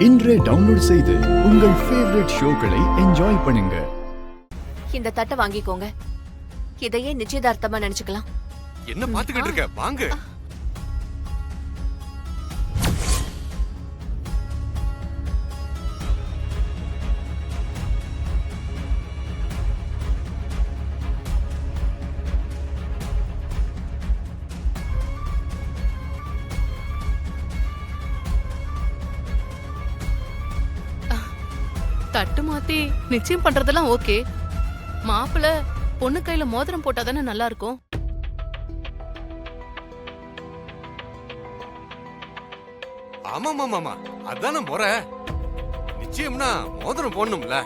இன்றே டவுன்லோட் செய்து உங்கள் ஃபேவரட் ஷோக்களை என்ஜாய் பண்ணுங்க. இந்த தட்டை வாங்கிக்கோங்க. இதையே நிச்சயதார்த்தமா நினைச்சுக்கலாம். என்ன பாத்துக்கிட்டு இருக்க? வாங்க. தட்டு மாத்தி நிச்சயம் பண்றதெல்லாம் ஓகே. மாப்பிள்ள பொண்ணு கையில மோதிரம் போட்டா தானே நல்லா இருக்கும். ஆமாமாமாமா, அதான முறை. நிச்சயம்னா மோதிரம் போடணும்ல.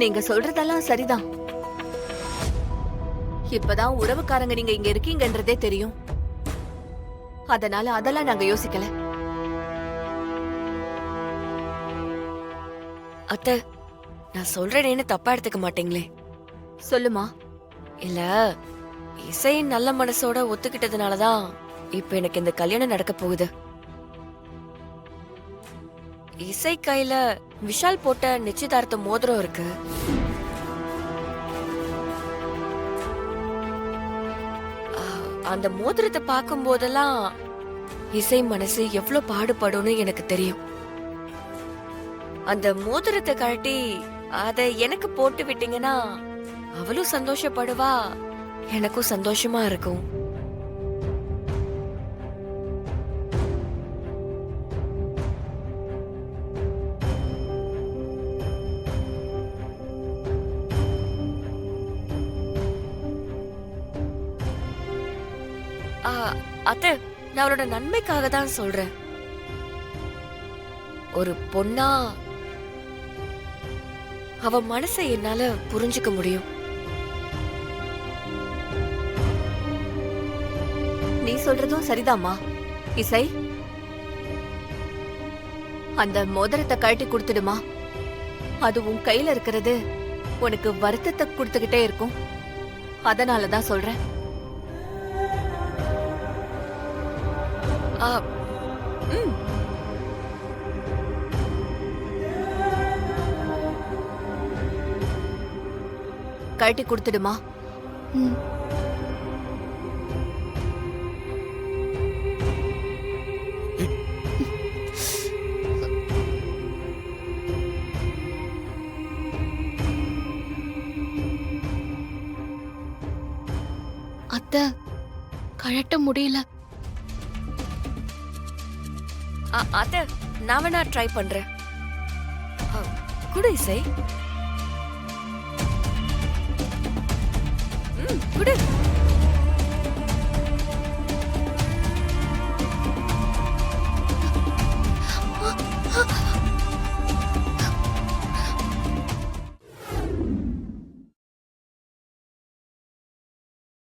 நீங்க சொல்றதெல்லாம் சரிதான். இப்பதான் உறவுக்காரங்க நீங்க இங்க இருக்கீங்கன்றதே தெரியும். அதனால அதெல்லாம் நாங்க யோசிக்கல. அத்தை, நான் சொல்றேன்னு தப்பா எடுத்துக்க மாட்டீங்களே? சொல்லுமா. இல்ல, இசை நல்ல மனசோட ஒத்துக்கிட்டதுனாலதான் இப்ப எனக்கு இந்த கல்யாணம் நடக்க போகுது. இசை கையில விஷால் போட்ட நிச்சயதார்த்த மோதிரம் இருக்கு. அந்த மோதிரத்தை பார்க்கும் போதெல்லாம் இசை மனசு எவ்வளவு பாடுபடும்னு எனக்கு தெரியும். அந்த மோதிரத்தை கழட்டி அத எனக்கு போட்டு விட்டீங்கன்னா அவளும் சந்தோஷப்படுவா, எனக்கும் சந்தோஷமா இருக்கும். அத்தை, நான் அவளோட நன்மைக்காக தான் சொல்றேன். ஒரு பொண்ணா அவ மனசை என்னால புரிஞ்சுக்க முடியும். நீ சொல்றதும் சரிதாம்மா. இசை, அந்த மோதிரத்தை கழட்டி கொடுத்துடுமா. அது உன் கையில இருக்கிறது உனக்கு வருத்தத்தை கொடுத்துக்கிட்டே இருக்கும். அதனாலதான் சொல்றேன். கழட்டி கொடுத்துடுமா. அத்தை, கழட்ட முடியல. அத்தை, நான் வேணா ட்ரை பண்றேன். குடு இசை, குடு.